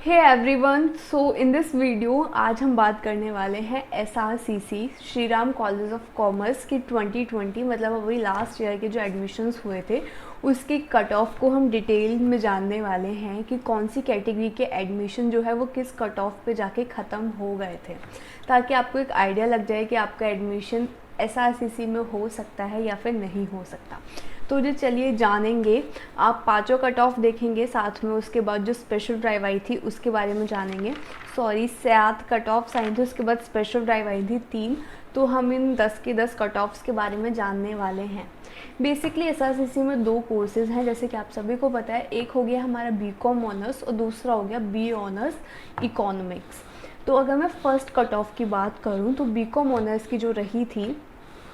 Hey everyone, so in this video आज हम बात करने वाले हैं SRCC Shri Ram college of commerce की 2020 मतलब अभी लास्ट ईयर के जो एडमिशन्स हुए थे उसकी कट ऑफ को हम डिटेल में जानने वाले हैं कि कौन सी कैटेगरी के एडमिशन जो है वो किस कट ऑफ पे जाके ख़त्म हो गए थे, ताकि आपको एक आइडिया लग जाए कि आपका एडमिशन एसआरसीसी में हो सकता है या फिर नहीं हो सकता। तो जो चलिए जानेंगे, आप पांचों कट ऑफ देखेंगे, साथ में उसके बाद जो स्पेशल ड्राइव आई थी उसके बारे में जानेंगे। 7 कट ऑफ्स आई थी, उसके बाद स्पेशल ड्राइव आई थी 3। तो हम इन 10 के 10 कट ऑफ्स के बारे में जानने वाले हैं। बेसिकली एसआरसीसी में 2 कोर्सेज हैं, जैसे कि आप सभी को पता है। एक हो गया हमारा बीकॉम ऑनर्स और दूसरा हो गया बी ऑनर्स इकोनॉमिक्स। तो अगर मैं फर्स्ट कट ऑफ की बात करूँ तो बीकॉम ऑनर्स की जो रही थी,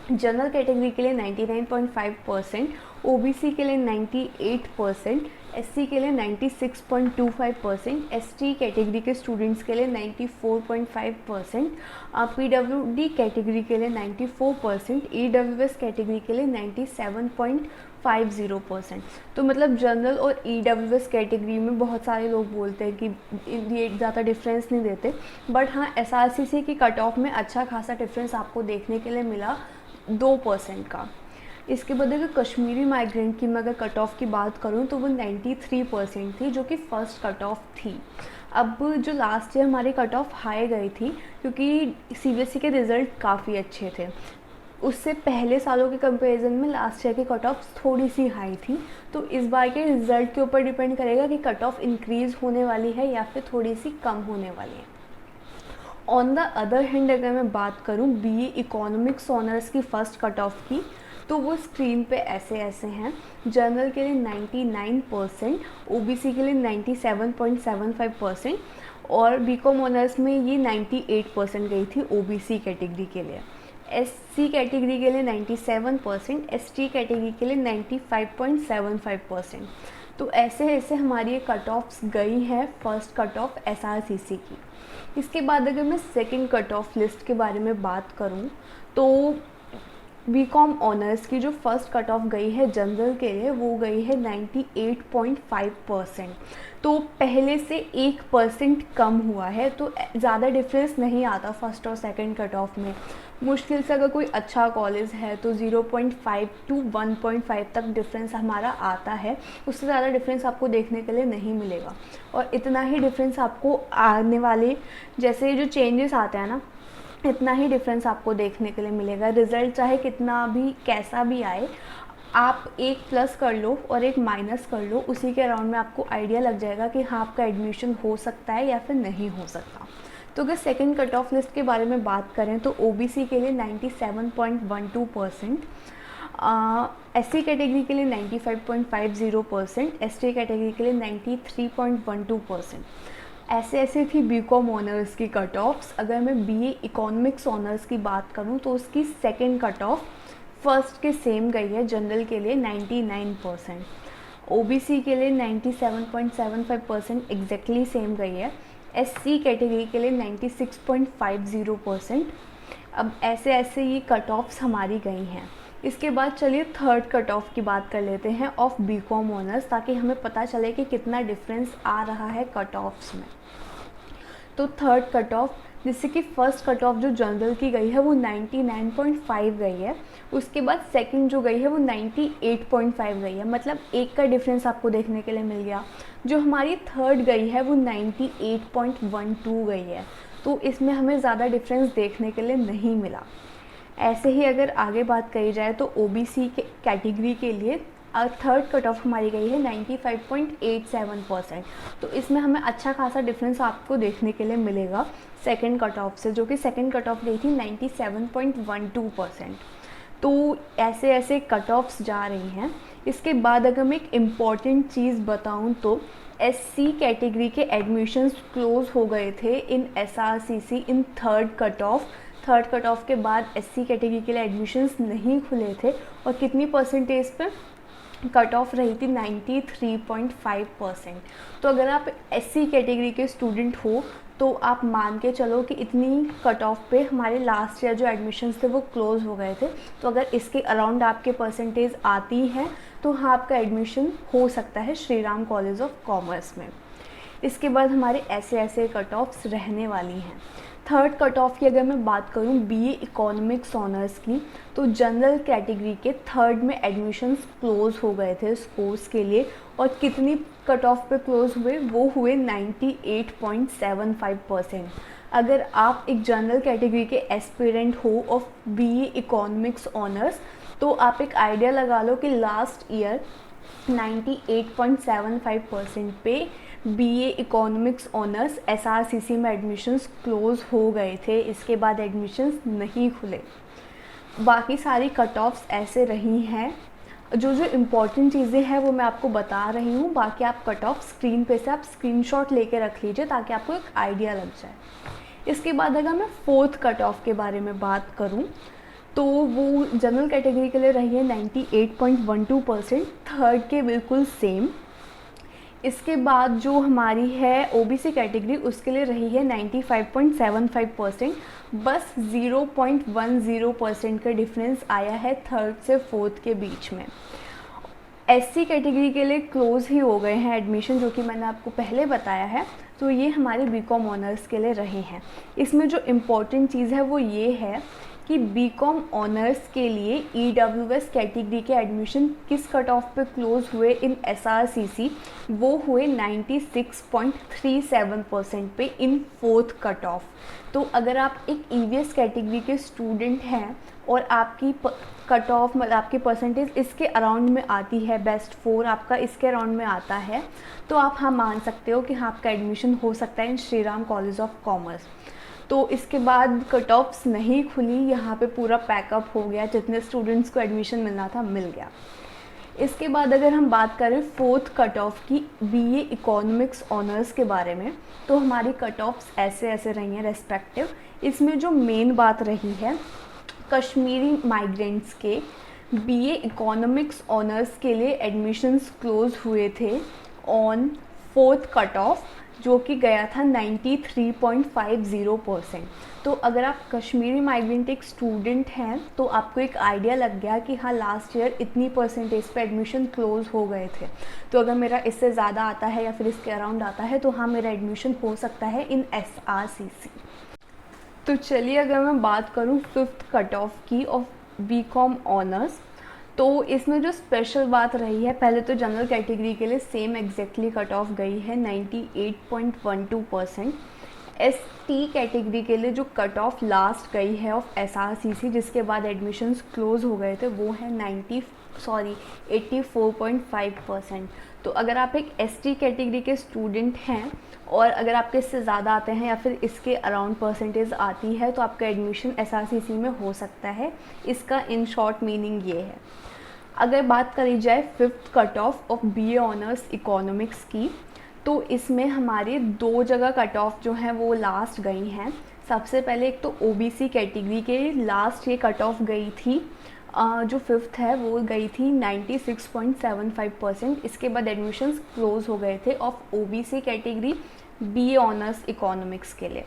जनरल कैटेगरी के लिए 99.5%, ओबीसी के लिए 98%, एससी के लिए 96.25%, एसटी कैटेगरी के स्टूडेंट्स के लिए 94.5%, पीडब्ल्यूडी कैटेगरी के लिए 94%, ईडब्ल्यूएस कैटेगरी के लिए 97.50%। तो मतलब जनरल और ईडब्ल्यूएस कैटेगरी में बहुत सारे लोग बोलते हैं कि ये ज़्यादा डिफरेंस नहीं देते, बट हाँ एसआरसीसी की कट ऑफ में अच्छा खासा डिफरेंस आपको देखने के लिए मिला 2% का। इसके बाद अगर कश्मीरी माइग्रेंट की मैं अगर कट ऑफ की बात करूं तो वो 93% थी, जो कि फ़र्स्ट कट ऑफ थी। अब जो लास्ट ईयर हमारी कट ऑफ हाई गई थी क्योंकि सीबीएसई के रिज़ल्ट काफ़ी अच्छे थे, उससे पहले सालों के कंपैरिजन में लास्ट ईयर की कट ऑफ थोड़ी सी हाई थी। तो इस बार के रिज़ल्ट के ऊपर डिपेंड करेगा कि कट ऑफ इंक्रीज़ होने वाली है या फिर थोड़ी सी कम होने वाली है। ऑन द अदर हैंड अगर मैं बात करूं बीए इकोनॉमिक्स ऑनर्स की फ़र्स्ट कट ऑफ की, तो वो स्क्रीन पे ऐसे हैं। जनरल के लिए 99%, ओबीसी के लिए 97.75% और बीकॉम ऑनर्स में ये 98% गई थी ओबीसी कैटेगरी के लिए। एससी कैटेगरी के लिए 97%, एसटी कैटेगरी के लिए 95.75%। तो ऐसे हमारी ये कट ऑफ्स गई हैं फर्स्ट कट ऑफ एसआरसीसी की। इसके बाद अगर मैं सेकंड कट ऑफ लिस्ट के बारे में बात करूं तो बीकॉम ऑनर्स की जो फर्स्ट कट ऑफ गई है जनरल के लिए वो गई है 98.5%। तो पहले से 1% कम हुआ है, तो ज़्यादा डिफरेंस नहीं आता फर्स्ट और सेकंड कट ऑफ में। मुश्किल से अगर कोई अच्छा कॉलेज है तो 0.5 टू 1.5 तक डिफरेंस हमारा आता है, उससे ज़्यादा डिफरेंस आपको देखने के लिए नहीं मिलेगा। और इतना ही डिफरेंस आपको आने वाले जैसे जो चेंजेस आते हैं ना, इतना ही डिफरेंस आपको देखने के लिए मिलेगा। रिज़ल्ट चाहे कितना भी कैसा भी आए, आप एक प्लस कर लो और एक माइनस कर लो, उसी के अराउंड में आपको आइडिया लग जाएगा कि हाँ आपका एडमिशन हो सकता है या फिर नहीं हो सकता। तो अगर सेकंड कट ऑफ लिस्ट के बारे में बात करें तो ओबीसी के लिए 97.12%, एससी कैटेगरी के लिए 95.50%, एसटी कैटेगरी के लिए 93.12%। ऐसे थी बीकॉम ऑनर्स की कट ऑफ्स। अगर मैं बीए इकोनॉमिक्स ऑनर्स की बात करूं तो उसकी सेकंड कट ऑफ फर्स्ट के सेम गई है। जनरल के लिए 99%, ओबीसी के लिए 97.75% एग्जैक्टली सेम गई है, एससी कैटेगरी के लिए 96.50%। अब ऐसे ये कट ऑफ्स हमारी गई हैं। इसके बाद चलिए थर्ड कट ऑफ की बात कर लेते हैं ऑफ बीकॉम ऑनर्स, ताकि हमें पता चले कि कितना डिफरेंस आ रहा है कट ऑफ्स में। तो थर्ड कट ऑफ, जिससे कि फर्स्ट कट ऑफ जो जनरल की गई है वो 99.5 गई है, उसके बाद सेकंड जो गई है वो 98.5 गई है, मतलब एक का डिफरेंस आपको देखने के लिए मिल गया। जो हमारी थर्ड गई है वो 98.12 गई है, तो इसमें हमें ज़्यादा डिफरेंस देखने के लिए नहीं मिला। ऐसे ही अगर आगे बात करी जाए तो ओबीसी के कैटेगरी के लिए थर्ड कट ऑफ हमारी गई है 95.87%। तो इसमें हमें अच्छा खासा डिफरेंस आपको देखने के लिए मिलेगा सेकंड कट ऑफ से, जो कि सेकंड कट ऑफ गई थी 97.12%। तो ऐसे कट ऑफ्स जा रही हैं। इसके बाद अगर मैं एक इम्पॉर्टेंट चीज़ बताऊं तो एससी कैटेगरी के एडमिशन्स क्लोज हो गए थे in SRCC in third cut off. Third cut off के बाद एससी कैटेगरी के लिए एडमिशन्स नहीं खुले थे और कितनी परसेंटेज पे कट ऑफ रही थी 93.5%। तो अगर आप एससी कैटेगरी के स्टूडेंट हो तो आप मान के चलो कि इतनी कट ऑफ पे हमारे लास्ट ईयर जो एडमिशन्स थे वो क्लोज़ हो गए थे। तो अगर इसके अराउंड आपके परसेंटेज आती हैं तो हाँ आपका एडमिशन हो सकता है Shri Ram college of commerce में। इसके बाद हमारे ऐसे ऐसे कट ऑफ्स रहने वाली हैं। थर्ड कट ऑफ की अगर मैं बात करूं बीए इकोनॉमिक्स ऑनर्स की, तो जनरल कैटेगरी के थर्ड में एडमिशन्स क्लोज़ हो गए थे इस कोर्स के लिए, और कितनी कट ऑफ पे क्लोज़ हुए, वो हुए 98.75%। अगर आप एक जनरल कैटेगरी के एस्पिरेंट हो ऑफ बीए इकोनॉमिक्स ऑनर्स, तो आप एक आइडिया लगा लो कि लास्ट ईयर 98.75% पे बीए इकोनॉमिक्स ऑनर्स एसआरसीसी में एडमिशन्स क्लोज़ हो गए थे। इसके बाद एडमिशन्स नहीं खुले। बाकी सारी कट ऑफ्स ऐसे रही हैं। जो जो इम्पॉर्टेंट चीज़ें हैं वो मैं आपको बता रही हूँ, बाकी आप कट ऑफ स्क्रीन पे से आप स्क्रीनशॉट लेके रख लीजिए ताकि आपको एक आइडिया लग जाए। इसके बाद अगर मैं फोर्थ कट ऑफ के बारे में बात करूँ, तो वो जनरल कैटेगरी के लिए रही है 98.12%, थर्ड के बिल्कुल सेम। इसके बाद जो हमारी है ओबीसी कैटेगरी, उसके लिए रही है 95.75%, बस 0.10% का डिफरेंस आया है थर्ड से फोर्थ के बीच में। एससी कैटेगरी के लिए क्लोज़ ही हो गए हैं एडमिशन, जो कि मैंने आपको पहले बताया है। तो ये हमारे बीकॉम ऑनर्स के लिए रहे हैं। इसमें जो इम्पॉर्टेंट चीज़ है वो ये है कि बीकॉम ऑनर्स के लिए ईडब्ल्यूएस कैटेगरी के एडमिशन किस कट ऑफ पे क्लोज़ हुए इन एसआरसीसी, वो हुए 96.37% पे इन फोर्थ कट ऑफ। तो अगर आप एक ईवीएस कैटेगरी के स्टूडेंट हैं और आपकी कट ऑफ मतलब आपकी परसेंटेज इसके अराउंड में आती है, बेस्ट 4 आपका इसके अराउंड में आता है, तो आप हाँ मान सकते हो कि हाँ आपका एडमिशन हो सकता है in Shri Ram college of Commerce. तो इसके बाद कट ऑफ्स नहीं खुली, यहाँ पे पूरा पैकअप हो गया, जितने स्टूडेंट्स को एडमिशन मिलना था मिल गया। इसके बाद अगर हम बात करें फोर्थ कट ऑफ की बीए इकोनॉमिक्स ऑनर्स के बारे में, तो हमारी कट ऑफ्स ऐसे ऐसे रही हैं रेस्पेक्टिव। इसमें जो मेन बात रही है, कश्मीरी माइग्रेंट्स के बीए इकोनॉमिक्स ऑनर्स के लिए एडमिशन्स क्लोज हुए थे ऑन फोर्थ कट ऑफ, जो कि गया था 93.50%। तो अगर आप कश्मीरी माइग्रेंट एक स्टूडेंट हैं तो आपको एक आइडिया लग गया कि हाँ लास्ट ईयर इतनी परसेंटेज पे एडमिशन क्लोज़ हो गए थे, तो अगर मेरा इससे ज़्यादा आता है या फिर इसके अराउंड आता है तो हाँ मेरा एडमिशन हो सकता है इन एसआरसीसी। तो चलिए अगर मैं बात करूँ फिफ्थ कट ऑफ की ऑफ बीकॉम ऑनर्स, तो इसमें जो स्पेशल बात रही है, पहले तो जनरल कैटेगरी के लिए सेम एग्जैक्टली कट ऑफ गई है 98.12%। एसटी कैटेगरी के लिए जो कट ऑफ लास्ट गई है ऑफ एसआरसीसी, जिसके बाद एडमिशन्स क्लोज हो गए थे, वो है 84.5%। तो अगर आप एक एसटी कैटेगरी के स्टूडेंट हैं और अगर आपके इससे ज़्यादा आते हैं या फिर इसके अराउंड परसेंटेज आती है, तो आपका एडमिशन एसआरसीसी में हो सकता है। इसका इन शॉर्ट मीनिंग ये है। अगर बात करी जाए fifth cut off BA honours economics की, तो इसमें हमारे 2 जगह कट ऑफ जो हैं वो लास्ट गई हैं। सबसे पहले एक तो ओबीसी कैटेगरी के लास्ट ये कट ऑफ गई थी, जो फिफ्थ है वो गई थी 96.75%। इसके बाद एडमिशन्स क्लोज हो गए थे of OBC category BA honours economics के लिए।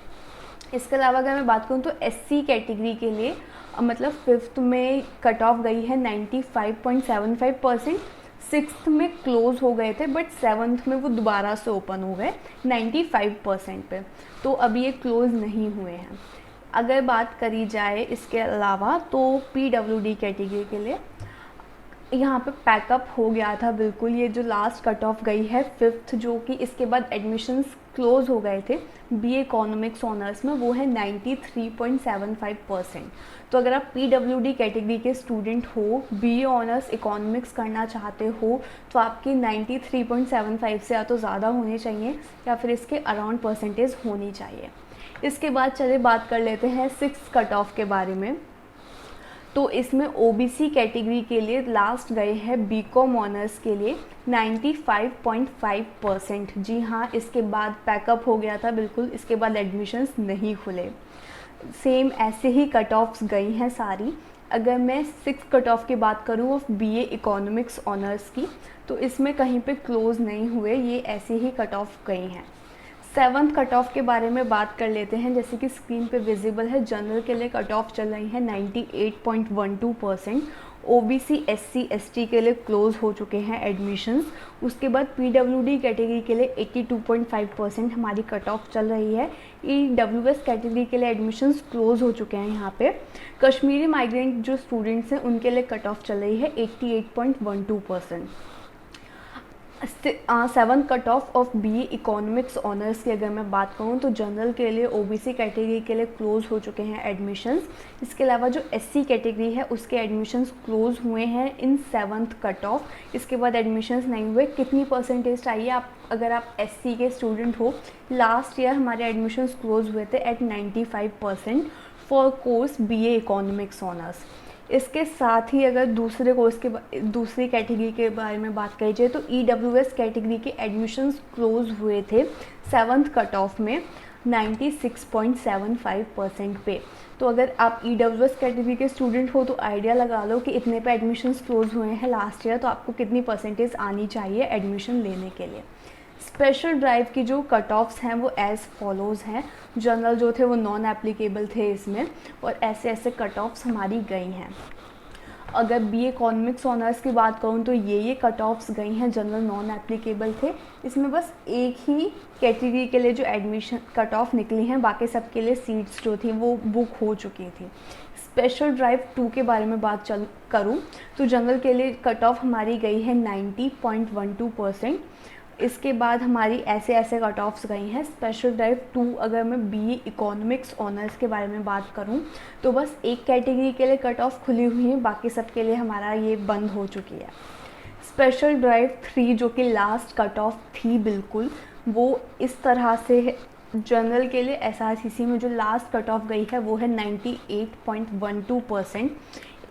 इसके अलावा अगर मैं बात करूँ तो एससी कैटेगरी के लिए मतलब फिफ्थ में कट ऑफ गई है 95.75%, सिक्स्थ में क्लोज हो गए थे बट सेवन्थ में वो दोबारा से ओपन हो गए 95% पे, तो अभी ये क्लोज नहीं हुए हैं। अगर बात करी जाए इसके अलावा तो पीडब्ल्यूडी कैटेगरी के लिए यहाँ पे पैकअप हो गया था बिल्कुल। ये जो लास्ट कट ऑफ गई है फिफ्थ, जो कि इसके बाद एडमिशन्स क्लोज हो गए थे बीए इकोनॉमिक्स ऑनर्स में, वो है 93.75%। तो अगर आप पीडब्ल्यूडी कैटेगरी के स्टूडेंट हो, बीए ऑनर्स इकोनॉमिक्स करना चाहते हो, तो आपकी 93.75 से या तो ज़्यादा होनी चाहिए या फिर इसके अराउंड परसेंटेज होनी चाहिए। इसके बाद चलिए बात कर लेते हैं सिक्स्थ कट ऑफ के बारे में। तो इसमें ओबीसी कैटेगरी के लिए लास्ट गए हैं बीकॉम ऑनर्स के लिए 95.5%। जी हाँ, इसके बाद पैकअप हो गया था बिल्कुल, इसके बाद एडमिशन्स नहीं खुले। सेम ऐसे ही कट ऑफ्स गई हैं सारी। अगर मैं सिक्स कट ऑफ की बात करूँ ऑफ बीए इकोनॉमिक्स ऑनर्स की, तो इसमें कहीं पे क्लोज नहीं हुए, ये ऐसे ही कट ऑफ गई हैं। सेवन्थ कट ऑफ के बारे में बात कर लेते हैं। जैसे कि स्क्रीन पे विजिबल है, जनरल के लिए कट ऑफ चल रही है 98.12%, ओबीसी एससी एसटी के लिए क्लोज़ हो चुके हैं एडमिशन्स। उसके बाद पीडब्ल्यूडी कैटेगरी के लिए 82.5% हमारी कट ऑफ चल रही है। ईडब्ल्यूएस कैटेगरी के लिए एडमिशन्स क्लोज़ हो चुके हैं यहाँ पे। कश्मीरी माइग्रेंट जो स्टूडेंट्स हैं उनके लिए कट ऑफ चल रही है 88.12%। 7th cut off BA economics honours की अगर मैं बात करूँ तो जनरल के लिए ओबीसी कैटेगरी के लिए क्लोज़ हो चुके हैं एडमिशन्स। इसके अलावा जो एससी कैटेगरी है उसके एडमिशन्स क्लोज़ हुए हैं इन 7th कट ऑफ। इसके बाद एडमिशन्स नहीं हुए। कितनी परसेंटेज चाहिए आप, अगर आप एससी के स्टूडेंट हो, लास्ट ईयर हमारे एडमिशन्स क्लोज़ हुए थे at 95% for course BA economics honours. इसके साथ ही अगर दूसरे कोर्स के दूसरी कैटेगरी के बारे में बात करी जाए तो ईडब्ल्यूएस कैटेगरी के एडमिशन्स क्लोज हुए थे 7th कट ऑफ में 96.75% पे। तो अगर आप ईडब्ल्यूएस कैटेगरी के स्टूडेंट हो तो आइडिया लगा लो कि इतने पे एडमिशन्स क्लोज हुए हैं लास्ट ईयर, तो आपको कितनी परसेंटेज आनी चाहिए एडमिशन लेने के लिए। स्पेशल ड्राइव की जो कट ऑफ्स हैं वो एज़ फॉलोज़ हैं। जनरल जो थे वो नॉन एप्लीकेबल थे इसमें, और ऐसे ऐसे कट ऑफ्स हमारी गई हैं। अगर बी इकोनॉमिक्स ऑनर्स की बात करूँ तो ये कट ऑफ्स गई हैं, जनरल नॉन एप्लीकेबल थे। इसमें बस एक ही कैटेगरी के लिए जो एडमिशन कट ऑफ निकली हैं, बाकी सब के लिए सीट्स जो थी वो बुक हो चुकी थी। स्पेशल ड्राइव 2 के बारे में बात करूँ तो जनरल के लिए कट ऑफ हमारी गई है 90.12%। इसके बाद हमारी ऐसे ऐसे कट ऑफ्स गई हैं। स्पेशल ड्राइव 2 अगर मैं बीए इकोनॉमिक्स ऑनर्स के बारे में बात करूं तो बस एक कैटेगरी के लिए कट ऑफ खुली हुई है, बाकी सब के लिए हमारा ये बंद हो चुकी है। स्पेशल ड्राइव 3 जो कि लास्ट कट ऑफ थी बिल्कुल, वो इस तरह से है। जनरल के लिए एसआरसीसी में जो लास्ट कट ऑफ गई है वो है 98.12%।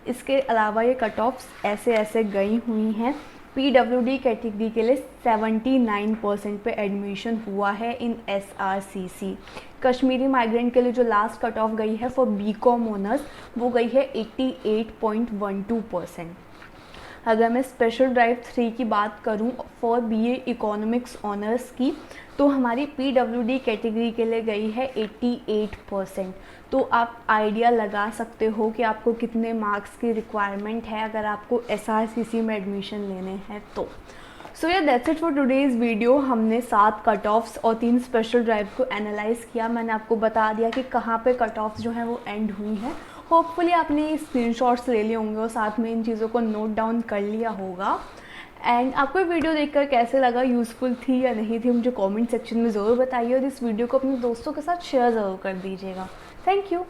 इसके अलावा ये कट ऑफ्स ऐसे ऐसे गई हुई हैं। पीडब्ल्यूडी कैटेगरी के लिए 79% पे एडमिशन हुआ है इन एसआरसीसी। कश्मीरी माइग्रेंट के लिए जो लास्ट कट ऑफ गई है फॉर बीकॉम ऑनर्स वो गई है 88.12%। अगर मैं स्पेशल ड्राइव 3 की बात करूं फॉर बीए इकोनॉमिक्स ऑनर्स की तो हमारी पीडब्ल्यूडी कैटेगरी के लिए गई है 88%। तो आप आइडिया लगा सकते हो कि आपको कितने मार्क्स की रिक्वायरमेंट है अगर आपको एसआरसीसी में एडमिशन लेने हैं तो। सो या that's it for today's video. हमने 7 कट ऑफ्स और 3 स्पेशल ड्राइव को एनालाइज़ किया। मैंने आपको बता दिया कि कहाँ पे कट ऑफ्स जो हैं वो एंड हुई हैं। होपफुली आपने स्क्रीनशॉट्स ले लिए होंगे और साथ में इन चीज़ों को नोट डाउन कर लिया होगा। एंड आपको ये वीडियो देखकर कैसे लगा, यूज़फुल थी या नहीं थी, मुझे कमेंट सेक्शन में ज़रूर बताइए और इस वीडियो को अपने दोस्तों के साथ शेयर ज़रूर कर दीजिएगा। Thank you.